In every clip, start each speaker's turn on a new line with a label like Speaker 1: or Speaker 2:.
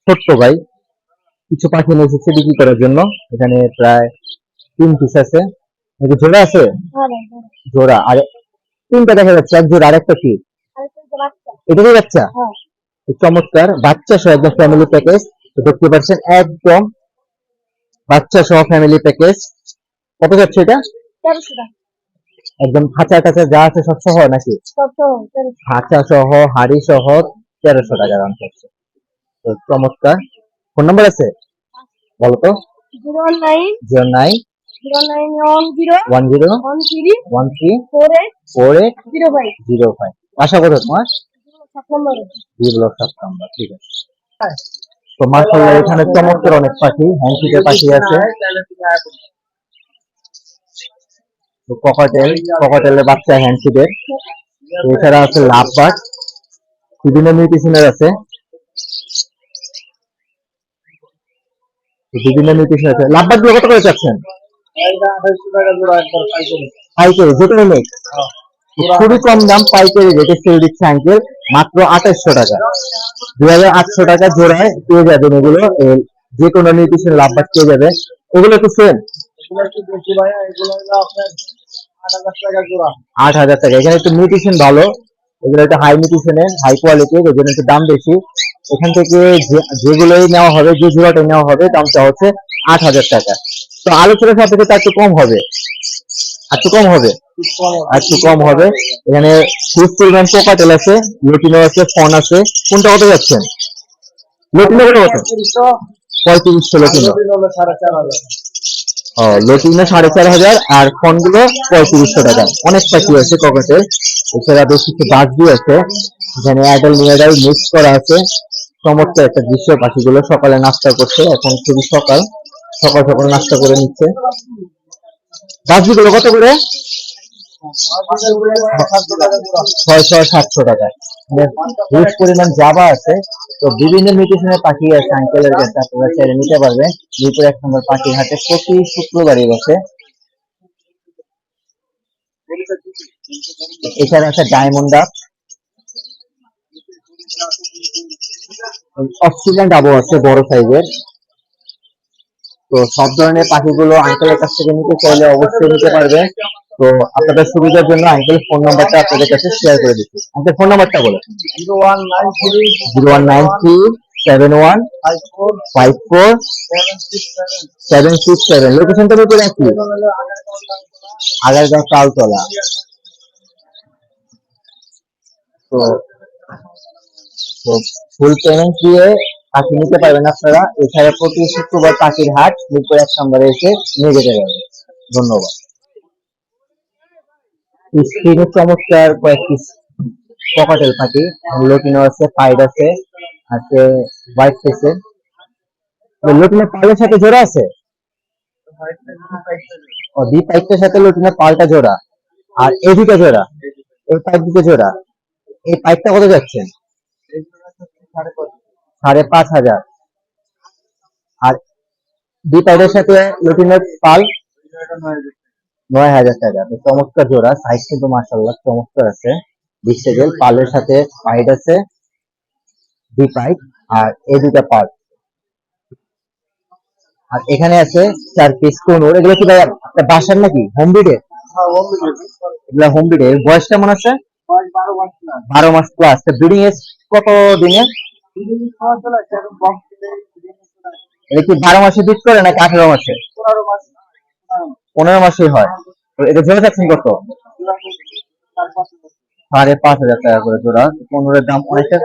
Speaker 1: ছোট্ট ভাই কিছু পাখি নিয়ে এসেছে বিক্রি করার জন্য। এখানে প্রায় 3 পিস আছে। নাকি জোড়া আছে? জোড়া। আর তিনটা দেখা যাচ্ছে, এক জোড়া। আরেকটা কি? এটারই বাচ্চা? চমৎকার বাচ্চা সহ একদম ফ্যামিলি প্যাকেজ। দেখতে পাচ্ছেন একদম বাচ্চা সহ ফ্যামিলি প্যাকেজ। কত যাচ্ছে এটা? একদম খাঁচা টাচা যা আছে সব সহ নাকি? খাঁচা সহ হাড়ি সহ 1300 টাকা দাম চাচ্ছে। তো চমৎকার। ফোন নাম্বার আছে? বলো তো। 09 1013 আশা করো তোমার বিপ্লব 7 নম্বর। ঠিক আছে। তো মাশাআল্লাহ এখানে চমৎকার অনেক পাখি, হ্যান্ডশিটের পাখি আছে। তো ককাটেলের বাচ্চা হ্যান্ডশিটের। এছাড়া আছে লাভবার্ড, বিভিন্ন মিউটেশনের আছে। লাভবার্ড গুলো কত করে চাচ্ছেন? পাইকারি যেটা নেই, খুবই কম দাম, পাইকারি রেটে সেল দিচ্ছে আঙ্কেল মাত্র 2800 টাকা। 2800 টাকা জোড়ায় পেয়ে যাবেন এগুলো। যে কোনো নিউট্রিশন লাভবার্ড পেয়ে যাবে। এগুলো একটু সেম 8000 টাকা। এখানে একটু নিউট্রিশন ভালো, এগুলো একটু হাই নিউট্রিশনের, হাই কোয়ালিটির, এর জন্য একটু দাম বেশি। এখান থেকে যেগুলোই নেওয়া হবে, যে জোড়াটা নেওয়া হবে, দামটা হচ্ছে 8000 টাকা। তো আলোচনার সাথে তার একটু কম হবে, একটু কম হবে। এখানে হিউজ পরিমাণ কোকাটেল আছে, লুটিনো আছে, ফন আছে। কোনটা কত যাচ্ছেন? লুটিনো কত? 3500 লুটিনো। লুটিনো 4500 আর ফোন গুলো 3500 টাকা। অনেক পাখি আছে কোকাটেল। এছাড়া বেশ কিছু বাজবি আছে, এখানে অ্যাডাল নিয়াডাল মিক্স করা আছে। চমৎকার একটা দৃশ্য। পাখিগুলো সকালে নাস্তা করছে, এখন খুবই সকাল সকাল সকাল নাস্তা করে নিচ্ছে। বাজবি গুলো কত করে? 600-700 টাকা। হিউজ পরিমাণ জাবা আছে। তো বিভিন্ন মিউটেশনের পাখি আছে আঙ্কেলের কাছে, আপনারা চাইলে নিতে পারবেন। মিরপুর 1 নম্বর পাখির হাটে প্রতি শুক্রবারই বসে। এছাড়া আছে ডায়মন্ড ডাক, অস্ট্রেলিয়ান ডাবও আছে বড় সাইজের। তো সব ধরনের পাখিগুলো আঙ্কেলের কাছ থেকে নিতে চাইলে অবশ্যই নিতে পারবেন। তো আপনাদের সুবিধার জন্য আঙ্কেল ফোন নাম্বারটা আপনাদের কাছে শেয়ার করে দিচ্ছি। আঙ্কেল ফোন নাম্বারটা বলে। 0193-7154-767। লোকেশনটা করে রাখি আগারগাঁও তালতলা। তো ফুল পেমেন্ট দিয়ে পাখি নিতে পারবেন আপনারা। এছাড়া প্রতি শুক্রবার পাখির হাট মিরপুর 1 নম্বরে এসে নিয়ে যেতে পারবেন। ধন্যবাদ। স্ক্রিনে চমৎকার কয়েকটি ককাটেল পাখি, লুটিনো আছে, পাইড আছে, হোয়াইট ফেসের। লুটিনো পাইলের সাথে জোড়া আছে? বি পাইপটার সাথে লুটিনো পালটা জোড়া, আর এই দুটো জোড়া, এই পাইপ দুটো জোড়া। এই পাইপটা কত যাচ্ছে? 5500। আর বি পাইপের সাথে লুটিনের পাল 9000 টাকা। তো চমৎকার জোড়া, সাইজ কিন্তু মাশাআল্লাহ চমৎকার আছে। ডিসেবল পালের সাথে পাইড আছে, বি পাইপ, আর এই দুটা পাল। আর এখানে আছে 4 পিস কোনোর। এগুলো কি ভাই একটা বাসার নাকি হোম ব্রিডের? এগুলো হোম ব্রিডের। বয়স কেমন আছে? 12 মাস প্লাস। ব্রিডিং এজ কত দিনে? এটা কি 12 মাসে বিট করে নাকি 18 মাসে? 15 মাসেই হয়। তো এটা জোড়া থাকছেন কত? 5500 টাকা করে জোড়া। 15 দাম অনেকটা।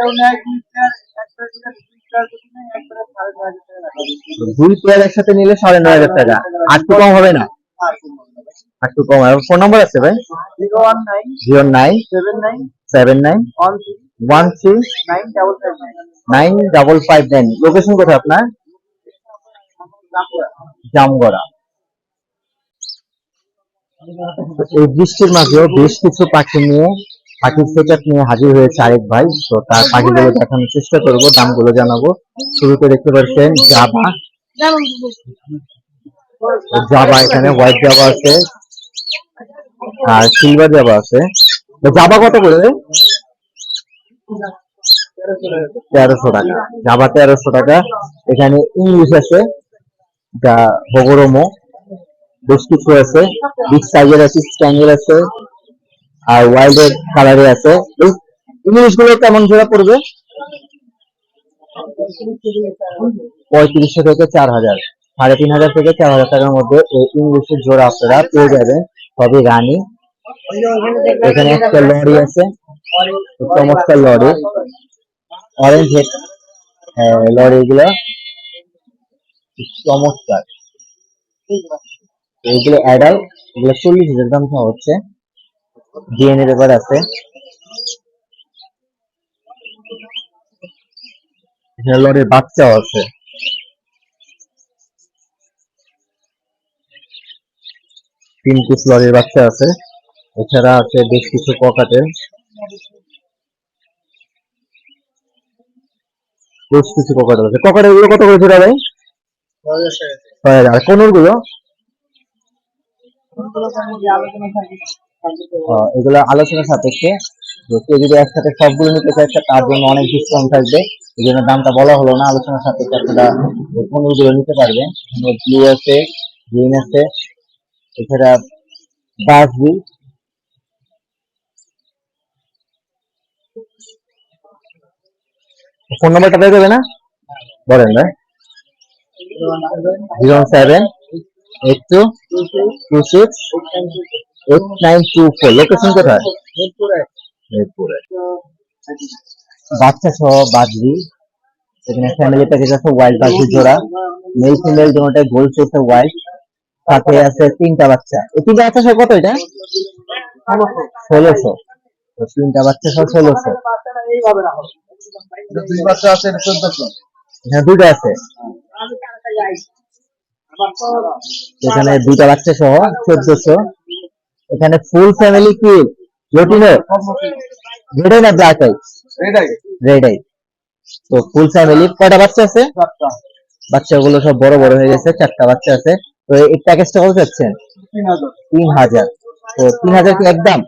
Speaker 1: দুই পেয়ার একসাথে নিলে 9500 টাকা। আর একটু কম হবে না? একটু কম হবে। ফোন নম্বর আছে ভাই? 0979139559। লোকেশন কোথায় আপনার? জামগড়া। এই বৃষ্টির মাঝেও বেশ কিছু পাখি নিয়ে, পাখির সেটআপ নিয়ে হাজির হয়েছে আরেক ভাই। তো তার পাখিগুলো দেখানোর চেষ্টা করবো, দামগুলো জানাবো। শুরুতে দেখতে পাচ্ছেন জাবা। এখানে হোয়াইট জাবা আছে আর সিলভার জাবা আছে। জাবা কত করে? 1300 টাকা, জাভা 1300 টাকা। এখানে ইংলিশ আছে, যা বগরমো, বেশ কিছু আছে, বিগ সাইজের আছে, স্ট্যাঙ্গেল আছে, আর ওয়াইল্ডের কালারে আছে। এই ইংলিশ গুলো কেমন জোড়া পড়বে? 3500 থেকে 4000, 3500 থেকে 4000 টাকার মধ্যে এই ইংলিশের জোড়া আপনারা পেয়ে যাবেন, সবই রানী। এখানে একটা লরি আছে, চমৎকার লরি, অরেঞ্জ হেড লরি, এগুলো চমৎকার। এইগুলো অ্যাডাল্ট, এগুলো 40,000 দাম চাওয়া হচ্ছে। ডিএনএ পেপার আছে, এখানে লরির বাচ্চাও আছে। তিন পিস লরির বাচ্চা আছে। এছাড়া আছে বেশ কিছু পকেটের, বেশ কিছু পকেটের আছে। পকেটের গুলো কত করে জোড়া ভাই? 6,000। আর কোনোর গুলো? এগুলো আলোচনা সাপেক্ষে, কেউ যদি একসাথে সবগুলো নিতে চায় তার জন্য অনেক ডিসকাউন্ট থাকবে, এই জন্য দামটা বলা হলো না। আলোচনা সাপেক্ষে আপনারা কোনোগুলো নিতে পারবেন। ব্লু আছে, গ্রিন আছে, এছাড়া বাসবি। ফোন নাম্বারটা পেয়ে যাবে না? বলেন ভাই। 078268924। লোকেশন কোথায়? মিরপুরে। বাচ্চা সহ বাজবি, এখানে ফ্যামিলি প্যাকেজ আছে, ওয়াইল্ড বাজবি জোড়া, মেল ফিমেল দুটোটাই গোল্ড ফেসের ওয়াইল্ড, সাথে আছে 3টা বাচ্চা। এই 3টা বাচ্চা সহ কত এটা? 1600। তো 3টা বাচ্চা সহ 1600। দুই বাচ্চা আছে 1400। হ্যাঁ, দুইটা আছে, এখানে 2টা বাচ্চা সহ 1400। এখানে ফুল ফ্যামিলি কি লটিনো রেড আই না ব্ল্যাক আই? Red eye. তো ফুল ফ্যামিলি কয়টা বাচ্চা আছে? বাচ্চাগুলো সব বড় বড় হয়ে গেছে, 4টা বাচ্চা আছে। তো এই প্যাকেজটা কত যাচ্ছেন? 3000। তো 3000 কি একদম?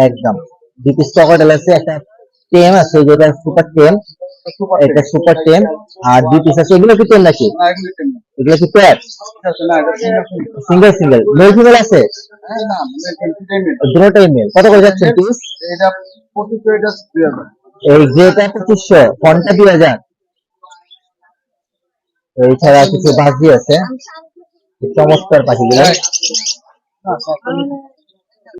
Speaker 1: একদম। 2 পিস পকেটেল আছে, একটা টেম আছে যেটা সুপার টেম, এটা সুপার টেম, আর 2 পিস আছে। এগুলো কি টেম নাকি? এগুলো কি pair? Single single. Male female আছে? দুটোটাই মেল। কত করে যাচ্ছে পিস? এই যেটা 2500, ফোনটা 2000। এছাড়া কিছু বাজি আছে, চমৎকার পাখিগুলো।